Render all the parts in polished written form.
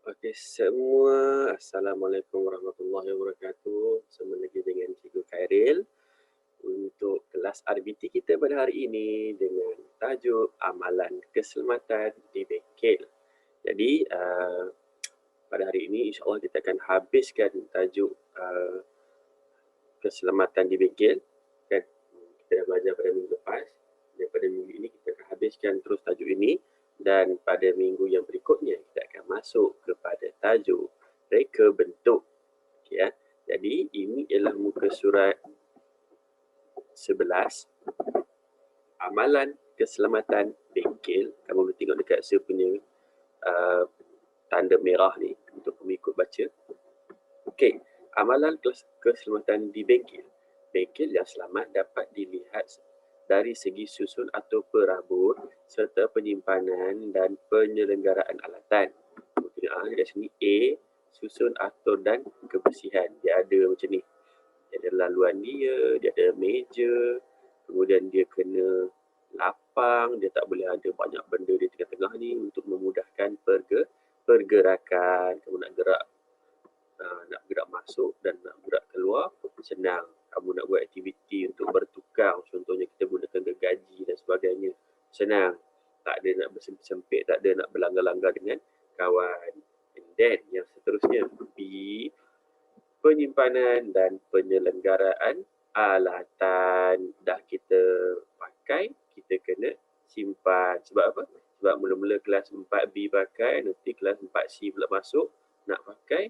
Okey semua, Assalamualaikum warahmatullahi wabarakatuh. Bersama lagi dengan Cikgu Khairil untuk kelas RBT kita pada hari ini dengan tajuk Amalan Keselamatan di Bengkel. Jadi, pada hari ini insya-Allah kita akan habiskan tajuk keselamatan di bengkel, kan. Kita dah belajar pada minggu lepas. Daripada minggu ini kita akan habiskan terus tajuk ini dan pada minggu yang berikutnya kita akan masuk kepada tajuk reka bentuk. Okey ya. Jadi ini ialah muka surat 11, amalan keselamatan bengkel. Kamu boleh tengok dekat saya punya tanda merah ni untuk mengikut baca. Okey, amalan keselamatan di bengkel. Bengkel yang selamat dapat dilihat dari segi susun atau perabot serta penyimpanan dan penyelenggaraan alatan. Tengok dekat sini A, susun atau dan kebersihan. Dia ada macam ni. Dia ada laluan dia, dia ada meja, kemudian dia kena lapang, dia tak boleh ada banyak benda di tengah-tengah ni untuk memudahkan pergerakan. Kamu nak gerak masuk dan nak gerak keluar, senang. Kamu nak buat aktiviti untuk bertukar, contohnya kita gunakan gergaji dan sebagainya, senang. Tak ada nak bersempit-sempit, tak ada nak berlanggar-langgar dengan kawan. And then, yang seterusnya, B, penyimpanan dan penyelenggaraan alatan. Dah kita pakai, kita kena simpan. Sebab apa? Sebab mula-mula kelas 4B pakai, nanti kelas 4C pula masuk, nak pakai,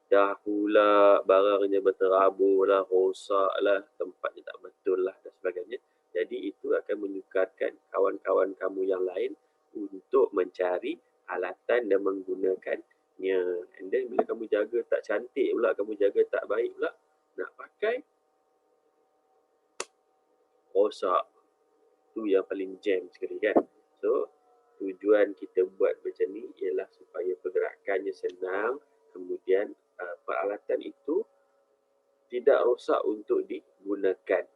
dah pula barangnya berterabur lah, rosak lah, tempatnya tak betul lah dan sebagainya. Jadi itu akan menyukarkan kawan-kawan kamu yang lain untuk mencari alatan dan menggunakannya. And then bila kamu jaga tak cantik pula, kamu jaga tak baik pula, nak pakai, rosak. Tu yang paling jam sekali kan. So, tujuan kita buat macam ni ialah supaya pergerakannya senang, kemudian peralatan itu tidak rosak untuk digunakan,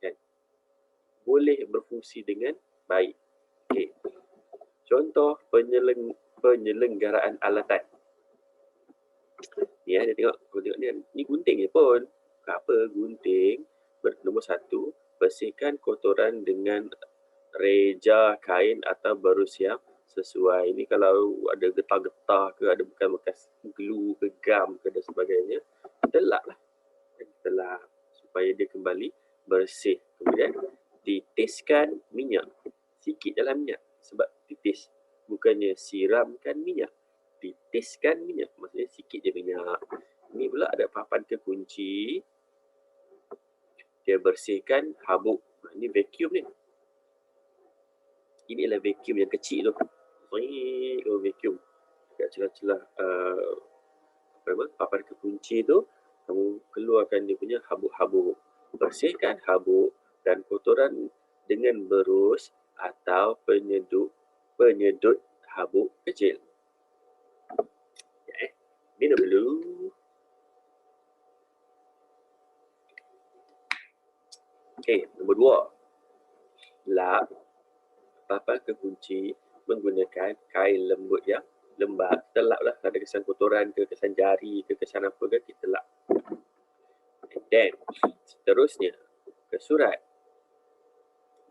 kan? Boleh berfungsi dengan baik. Okay. Contoh penyelenggaraan alatan. Ni dia tengok, ni gunting je pun. Apa gunting? Nombor 1, bersihkan kotoran dengan reja kain atau berus yang sesuai. Ini kalau ada getah-getah ke, ada bekas glue ke gam ke dan sebagainya, kita lap lah. Kita lap supaya dia kembali bersih. Kemudian titiskan minyak. Sikit dalam minyak. Sebab titis. Bukannya siramkan minyak. Titiskan minyak. Maksudnya sikit je minyak. Ini pula ada papan kekunci. Dia bersihkan habuk. Ini vacuum ni. Ini adalah vacuum yang kecil tu. Vacuum. Dekat celah-celah papan kekunci tu, kamu keluarkan dia punya habuk-habuk. Bersihkan habuk dan kotoran dengan berus atau penyedut habuk kecil. Ya, minum dulu. Okey, nombor 2. Lap papan kekunci menggunakan kain lembut yang lembab. Kita lap lah, ada kesan kotoran ke, kesan jari ke, kesan apa ke, kita lap. And then, seterusnya, ke surat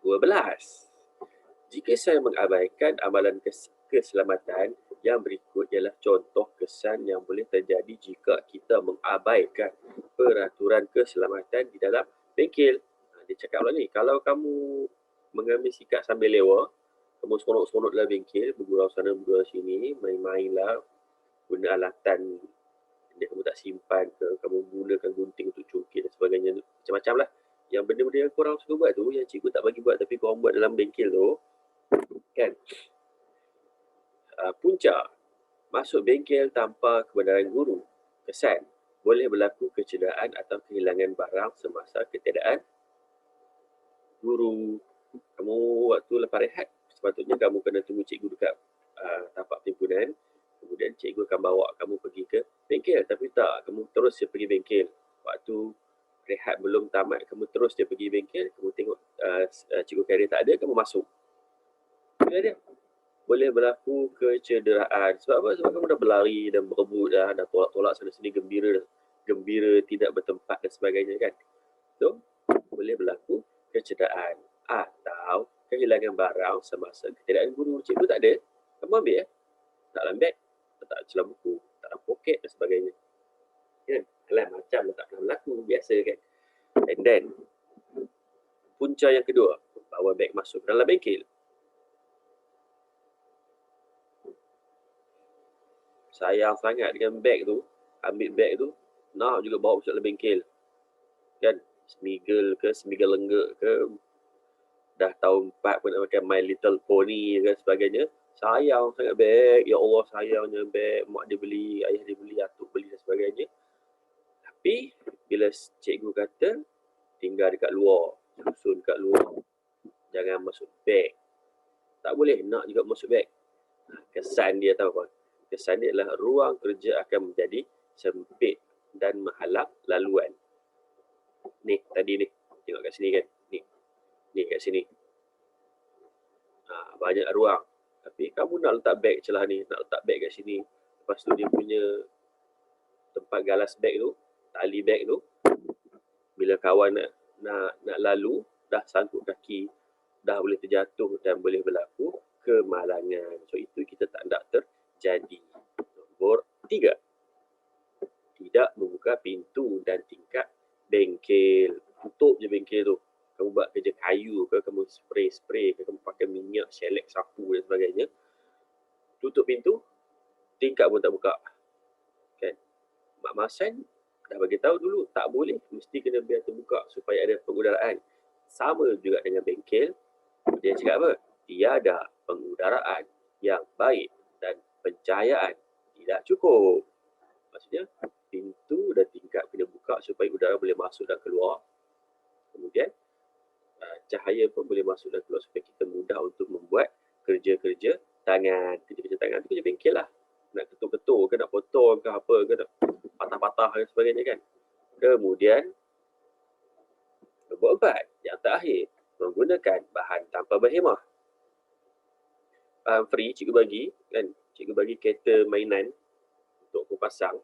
12. Jika saya mengabaikan amalan keselamatan, yang berikut ialah contoh kesan yang boleh terjadi jika kita mengabaikan peraturan keselamatan di dalam bengkel. Dia cakap pula ni, kalau kamu mengambil sikap sambil lewa, kamu seronok-seronok dalam bengkel, bergurau sana, bergurau sini, main-main lah, guna alatan yang kamu tak simpan ke, kamu gunakan gunting untuk cungkit dan sebagainya, macam-macam lah. Yang benda-benda yang korang suka buat tu, yang cikgu tak bagi buat tapi korang buat dalam bengkel tu, kan? Punca, masuk bengkel tanpa kebenaran guru. Kesan, boleh berlaku kecederaan atau kehilangan barang semasa ketiadaan guru. Kamu waktu lepas rehat, sepatutnya kamu kena tunggu cikgu dekat tapak timbunan. Kemudian cikgu akan bawa kamu pergi ke bengkel. Tapi tak, kamu terus je pergi bengkel. Waktu rehat belum tamat, kamu terus je pergi bengkel. Kamu tengok cikgu Khairil tak ada, kamu masuk. Dia ada. boleh berlaku kecederaan. Sebab apa? Sebab kamu dah berlari dan berebut dah tolak-tolak sana sini, gembira tidak bertempat dan sebagainya kan. So, boleh berlaku kecederaan atau kehilangan barang semasa ketiadaan guru. Cikgu tak ada, kamu ambil ya. Tak dalam beg, tak dalam buku, tak dalam poket dan sebagainya. Kan? Alah, macam tak pernah berlaku, biasa kan. And then, punca yang kedua, bawa beg masuk dalam bengkel. Sayang sangat dengan beg tu, ambil beg tu, nak juga bawa masuk dalam bengkel. Kan? Smiggle ke, smiggle lenggak ke, dah tahun 4 pun nak pakai My Little Pony dan sebagainya. Sayang sangat beg. Ya Allah, sayangnya beg. Mak dia beli, ayah dia beli, atuk beli dan sebagainya. Tapi, bila cikgu kata, tinggal dekat luar, susun dekat luar. Jangan masuk beg. Tak boleh, nak juga masuk beg. Kesan dia tahu apa? Kesan dia adalah ruang kerja akan menjadi sempit dan menghalang laluan. Ni, tadi ni. Tengok kat sini kan. Ni kat sini. Banyak ruang. Tapi kamu nak letak beg celah ni, nak letak beg kat sini. Lepas tu dia punya tempat galas beg tu, tali beg tu, bila kawan nak lalu, dah sangkut kaki, dah boleh terjatuh dan boleh berlaku kemalangan. So itu kita tak nak terjadi. Nombor 3. Tidak membuka pintu dan tingkap bengkel. Tutup je bengkel tu. Kamu buat kerja kayu ke, kamu spray ke, kamu pakai minyak, selek, sapu dan sebagainya. Tutup pintu, tingkap pun tak buka. Kan? Mak Masan dah bagi tahu dulu, tak boleh. Mesti kena biar terbuka supaya ada pengudaraan. Sama juga dengan bengkel. Dia cakap apa? Tiada pengudaraan yang baik dan pencahayaan tidak cukup. Maksudnya, pintu dan tingkap kena buka supaya udara boleh masuk dan keluar. Kemudian, cahaya pun boleh masuk dan keluar supaya kita mudah untuk membuat kerja-kerja tangan. Kerja-kerja tangan tu kerja bengkel lah. Nak ketuk-ketuk ke, nak potong ke apa ke, nak patah-patah dan sebagainya kan. Kemudian, nombor 4, yang terakhir, menggunakan bahan tanpa berhemah. Bahan free cikgu bagi, kan? Cikgu bagi kereta mainan untuk aku pasang.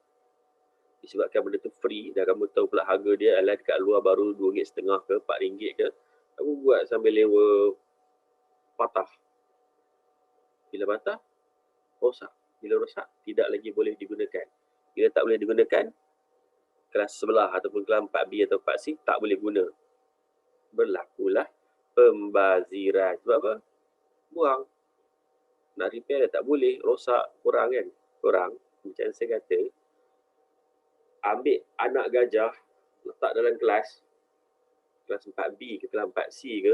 Disebabkan benda tu free dan kamu tahu pula harga dia adalah dekat luar baru RM2.5 ke RM4 ke. Kamu buat sambil lewa, patah. Bila patah, rosak. Bila rosak, tidak lagi boleh digunakan. Bila tak boleh digunakan, kelas sebelah ataupun kelas 4B atau 4C tak boleh guna. Berlakulah pembaziran. Sebab apa? Buang. Nak repair tak boleh, rosak, kurang kan? Kurang. Macam saya kata, ambil anak gajah, letak dalam kelas 4B ke kelas 4C ke,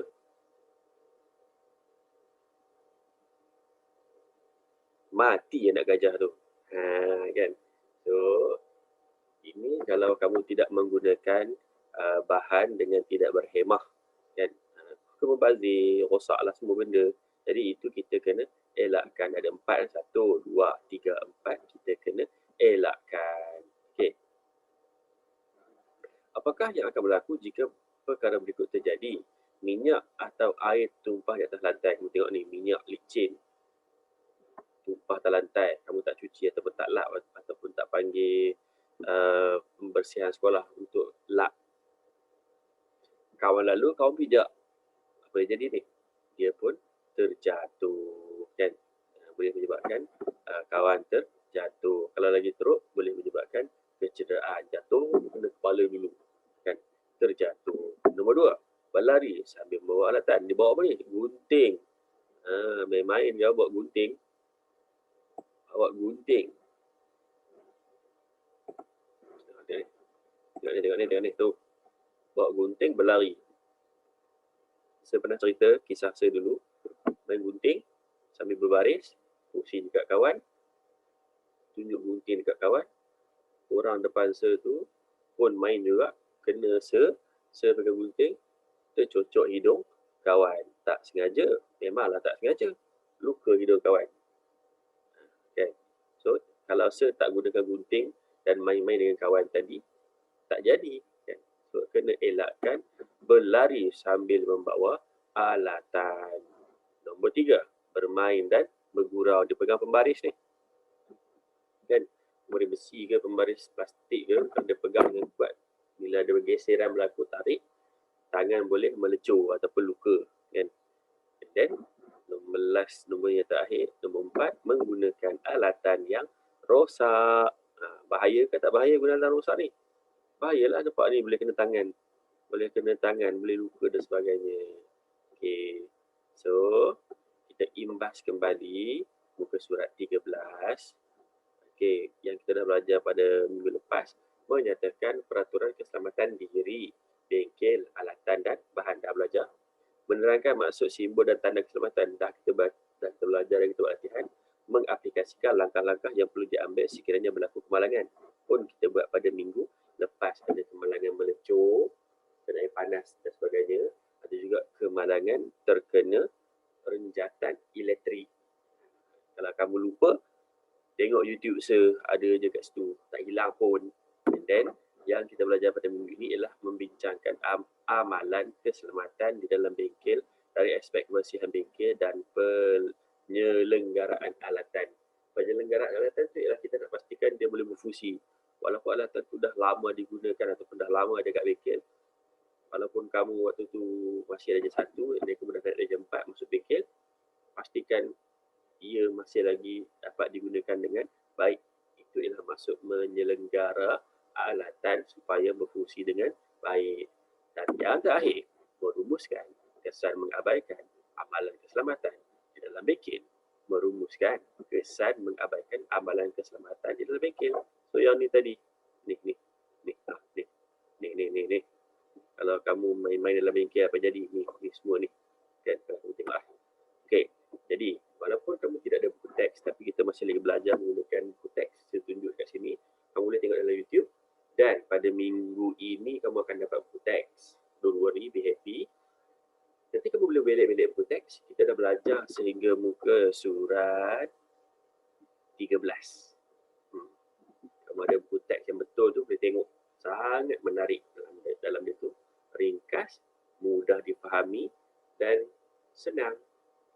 mati anak gajah tu. Kan? So, ini kalau kamu tidak menggunakan bahan dengan tidak berhemah, kan? Membazir, rosaklah semua benda. Jadi itu kita kena elakkan. Ada 4, 1, 2, 3, 4. Kita kena elakkan. Okey. Apakah yang akan berlaku jika perkara berikut terjadi? Minyak atau air tumpah di atas lantai. Kamu tengok ni, minyak licin tumpah atas lantai. Kamu tak cuci ataupun tak lap ataupun tak panggil pembersihan sekolah untuk lap. Kawan lalu, kawan pijak. Apa yang jadi ni? Dia pun terjatuh. Kan? Boleh menyebabkan kawan terjatuh. Kalau lagi teruk, boleh menyebabkan kecederaan. Jatuh, kena kepala dulu. Kan? Terjatuh. Nombor 2, berlari sambil membawa alatan. Dia bawa apa ni? Gunting. Main-main dia bawa gunting. Bawa gunting. Tengok ni. Tu. Bawa gunting, berlari. Saya pernah cerita kisah saya dulu. Main gunting sambil berbaris. Fungsi dekat kawan. Tunjuk gunting dekat kawan. Orang depan saya tu pun main juga. Kena saya pakai gunting. Tercocok hidung kawan. Tak sengaja. Memanglah tak sengaja. Luka hidung kawan. Okay. So, kalau saya tak gunakan gunting dan main-main dengan kawan tadi, tak jadi. Okay. So, kena elakkan berlari sambil membawa alatan. Nombor 3, bermain dan bergurau. Dia pegang pembaris ni. Kan? Pembaris besi ke, pembaris plastik ke, kalau dia pegang dengan kuat. Bila ada pergeseran berlaku, tarik, tangan boleh melecur ataupun luka. Kan? And then, nombor yang terakhir, nombor 4, menggunakan alatan yang rosak. Bahaya ke tak bahaya guna alatan rosak ni? Bahayalah nampak ni, boleh kena tangan. Boleh kena tangan, boleh luka dan sebagainya. Okay. So, kita imbas kembali muka surat 13. Okay, yang kita dah belajar pada minggu lepas menyatakan peraturan keselamatan diri, bengkel, alatan dan bahan. Dah belajar. Menerangkan maksud simbol dan tanda keselamatan. Dah kita belajar dan kita buat latihan. Mengaplikasikan langkah-langkah yang perlu diambil sekiranya berlaku kemalangan. Pun kita buat pada minggu lepas. Ada kemalangan melecur, kena air panas dan sebagainya. Ada juga kemalangan terkena renjatan elektrik. Kalau kamu lupa, tengok YouTube ada je kat situ. Tak hilang pun. And then, yang kita belajar pada minggu ini ialah membincangkan amalan keselamatan di dalam bengkel dari aspek kebersihan bengkel dan penyelenggaraan alatan. Penyelenggaraan alatan tu ialah kita nak pastikan dia boleh berfungsi. Walaupun alatan tu dah lama digunakan ataupun dah lama ada kat bengkel, walaupun kamu waktu tu masih Darjah 1 dan kemudian naik Darjah 4 masuk bengkel, pastikan ia masih lagi dapat digunakan dengan baik. Itu ialah maksud menyelenggara alatan supaya berfungsi dengan baik. Dan yang terakhir, merumuskan kesan mengabaikan amalan keselamatan di dalam bengkel. Merumuskan kesan mengabaikan amalan keselamatan di dalam bengkel. So yang ni tadi, ni. Kalau kamu main-main dalam bengkel apa jadi? Ni semua ni. Kan, kamu tengok lah. Okay, jadi walaupun kamu tidak ada buku teks, tapi kita masih lagi belajar menggunakan buku teks. Saya tunjuk kat sini. Kamu boleh tengok dalam YouTube. Dan pada minggu ini kamu akan dapat buku teks. Don't worry, be happy. Nanti kamu boleh belik-belik buku teks. Kita dah belajar sehingga muka surat 13. Kamu ada buku teks yang betul tu, boleh tengok. Sangat menarik dalam dia tu. Ringkas, mudah difahami dan senang.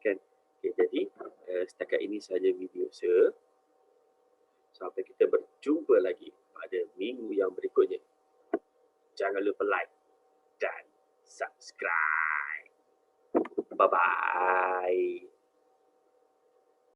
Kan? Okay, jadi setakat ini sahaja video saya. Sampai kita berjumpa lagi pada minggu yang berikutnya. Jangan lupa like dan subscribe. Bye-bye.